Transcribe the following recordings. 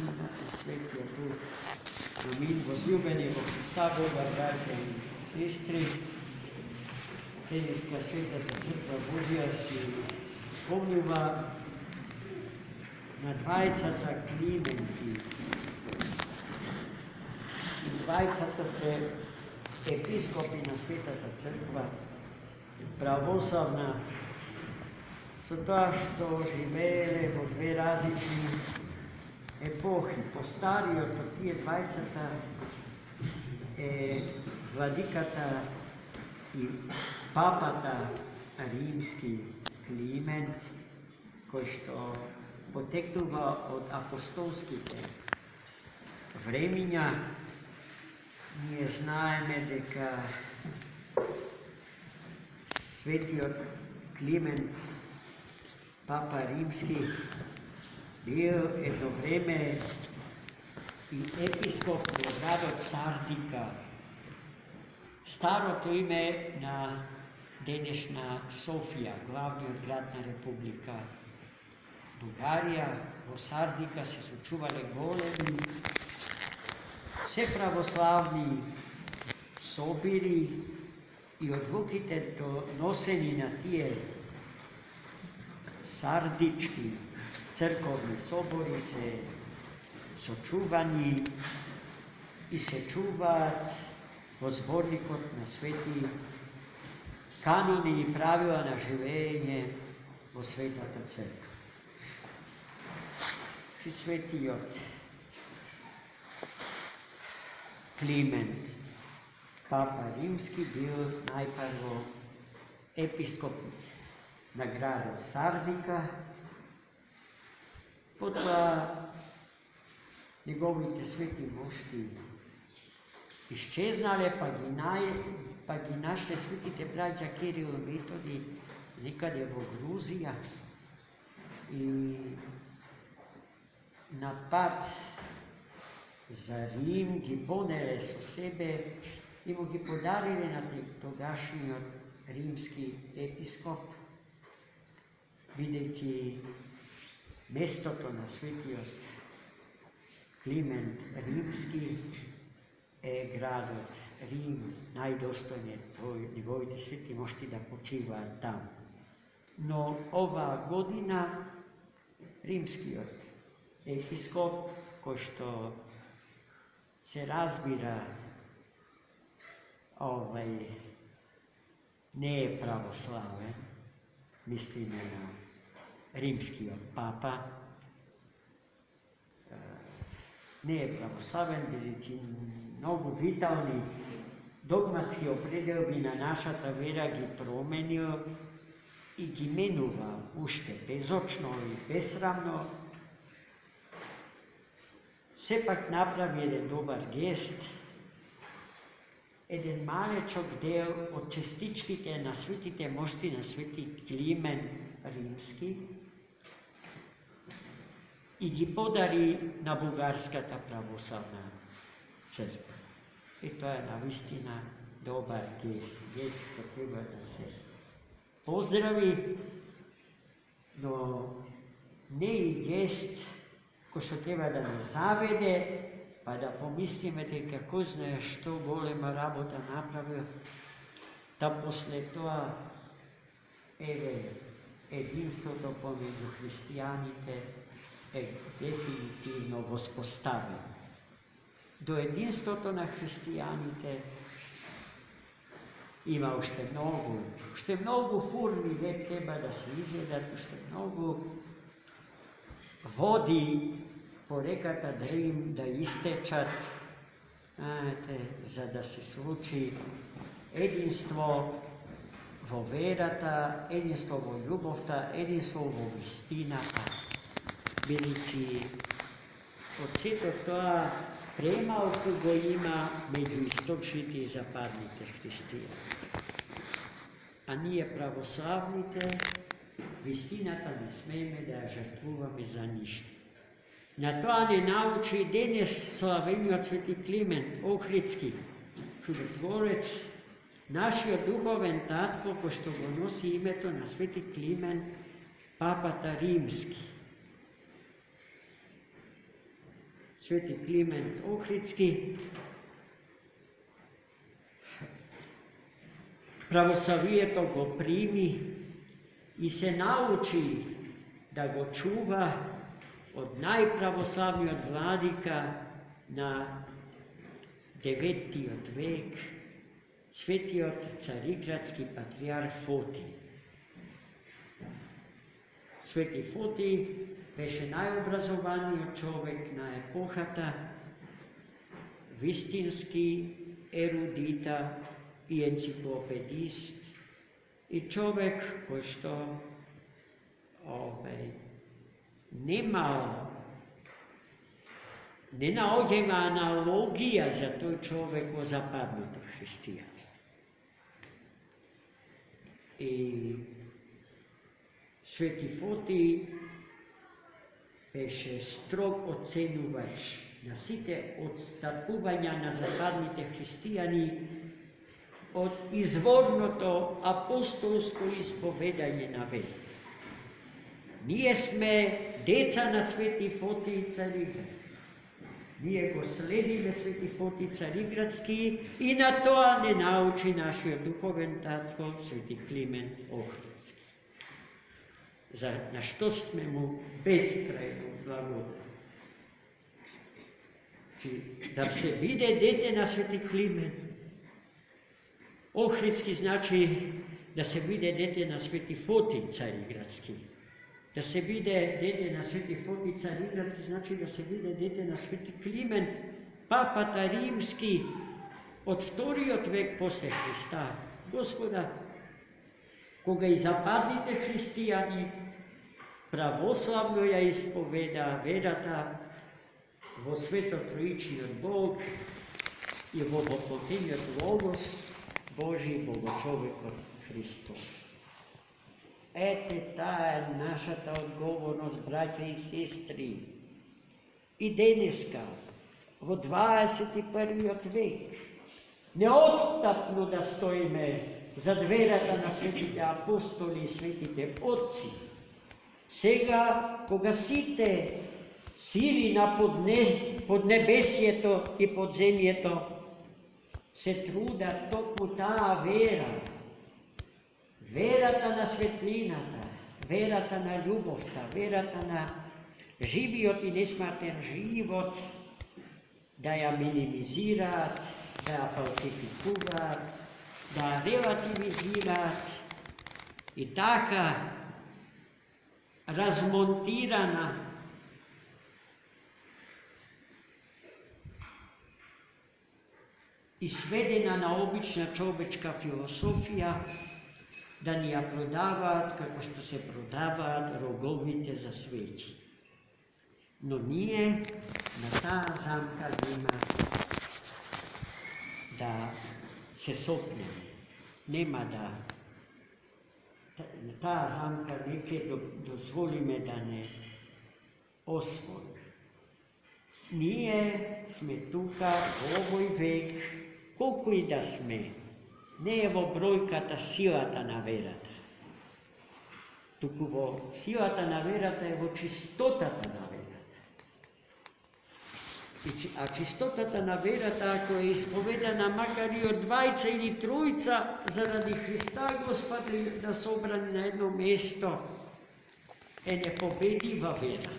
imati Svetija Duh. Amin. Возлюбени во Христа Бога, братя и сестри, Теневска Светата Църква Божия си спомнува на двајцата Клименти. Двајцата се епископи на Светата Църква, православна, со тоа што живееле во две различни епохи. Постариот од тие двајцата е владиката и папата римски Климент, кој што потекнува од апостолските времиња. Ние знаеме дека светиот Климент, папа римски, бил едно време и епископ во градот Сардика, старото име на денешна Софија, главниот град на Република Бугарија. Во Сардика се случувале големи, се православни собири и одлуките доносени на тие сардички црковни собори се сочувани и се чуваат во зборникот на свети канони и правила на живење во Светата Црква. И светиот Климент, папа римски, бил најпрво епископ на градот Сардика, потоа неговите свети мошти исчезнале, па ги нашле светите браќа Кирил и Методи некаде во Грузија и на пат за Рим ги понеле со себе и му ги подариле на тогашниот римски епископ, бидејќи местото на светиот Климент римски е градот Рим, најдостоен е неговите свети мошти да почиваат там. Но оваа година римскиот епископ, кој што се разбира не е православен, мислиме на римскиот папа, не е православен, бидејќи многу витални догматски определби на нашата вера ги променил и ги менува уште безочно и безсрамно, сепак направи еден добар гест, еден малечок дел од частичките на светите мошти на свети Климент римски и ги подари на Бугарската православна црква. И тоа е навистина добар гест, гест кој треба да се поздрави, но не и гест кој што треба да не заведе, па да помислиме дека кој знае што голема работа направил, да после тоа единството помеѓу христијаните е дефинитивно воспоставено. До единството на христијаните има уште многу форми век треба да се изгледат, уште многу води по реката Дрим да истечат, за да се случи единство во верата, единство во љубовта, единство во вистината, бидејќи од сето тоа премалку го има меѓу источните и западните христијани. А ние православните вистината не смееме да ја жртвуваме за ништо. На тоа не научи и денес славениот свети Климент Охридски, чудотворец, нашиот духовен татко, кој што го носи името на свети Климент, папата римски. Sveti Kliment Ohridski. Pravoslavije to go primi i se nauči da go čuva od najpravoslavnijih od vladika na 9. vek, sveti Carigradski patrijarh Fotij. Sveti Fotij беше najobrazovaniji čovjek na epohata, vistinski erudita i enciklopedist i čovjek koji što nema nenaođena analogija za to čovjek o zapadnutom hristijanstvu. I Sveti Fotij беше strog oceňovač na site odstupuvanja na zapadните hrišćani od izvorното apostolsko ispovedanje na veri. Nije sme deca na Sveti Fotij Carigradski. Nije go sledime Sveti Fotij Carigradski i na to ne nauči našio duhoven tatko Sveti Kliment Ohridski. Na što sme mu beskrajno blagodarni. Da se vide dete na Sveti Kliment Ohridski znači da se vide dete na Sveti Fotij Carigradski. Da se vide dete na Sveti Fotij Carigradski znači da se vide dete na Sveti Kliment Papata Rimski od 2. vek posle Hrista, Gospoda, koga i zapadnite hrišćani pravoslavno ja ispoveda verata vo sveto trojični od Bog i vo vopotinj od Logos Božji Bogočovekov Hristos. Ete, ta je naša ta odgovornost, braće i sestri. I deneska, vo 21. vek, neodstupno da stojime za verata na svetite apostoli i svetite otci. Сега, кога сите сили на поднебесието и подземието се трудат токму таа вера, верата на светлината, верата на љубовта, верата на живиот и несмртен живот, да ја минимизираат, да ја фалсификуваат, да ја релативизираат и така razmontirana i svedena na obična čovečka filosofija, da ni ja prodavaat kako što se prodavaat rogovite za sveći. No nije na ta zamka nema da se sopljene, nema da ta zamka neke dozvoli me da ne osvoji. Nije sme tuka u ovoj vek, koliko i da sme, ne evo brojkata silata na verata. Tuku vo silata na verata evo čistotata na verata. A čistotata na verata, ako je ispovedana makar i od 2 ili 3 zaradi Hrista Gospoda da se obrani na jedno mesto, je nepobediva vera.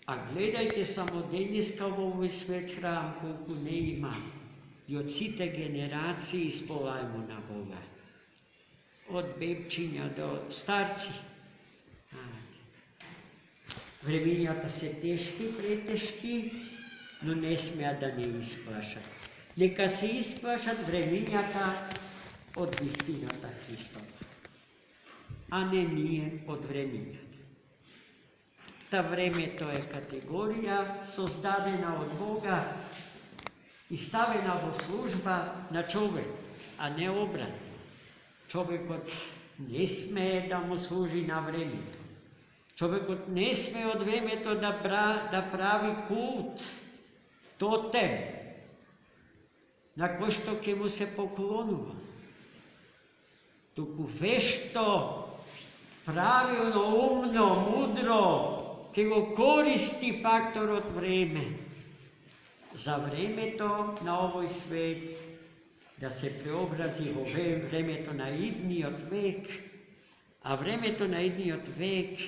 A gledajte samo deniska u ovoj svet hram, koliko ne ima. I od site generaciji ispovajmo na Boga. Od bebčinja do starci. Vremenjata se teški, preteški, no ne smija da ne isplašat. Neka se isplašat vremenjata od istinata Hristova, a ne nije od vremenjata. Ta vreme to je kategorija sozdadena od Boga i stavena vo služba na čovek, a ne obratno. Čovek ne sme da mu služi na vreme. Čovjek ne sme od vremeta da pravi kult, totem, na ko što ke mu se poklonува. Tuku vešto, pravilno, umno, mudro Kevo koristi faktor od vreme. Za vremето на овој свет да се преобрази во времето на идниот век, а времето на идниот век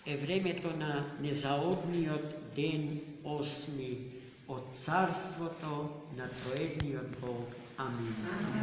е времето на незаодниот ден 8 од Царството на Троедниот Бог. Амин.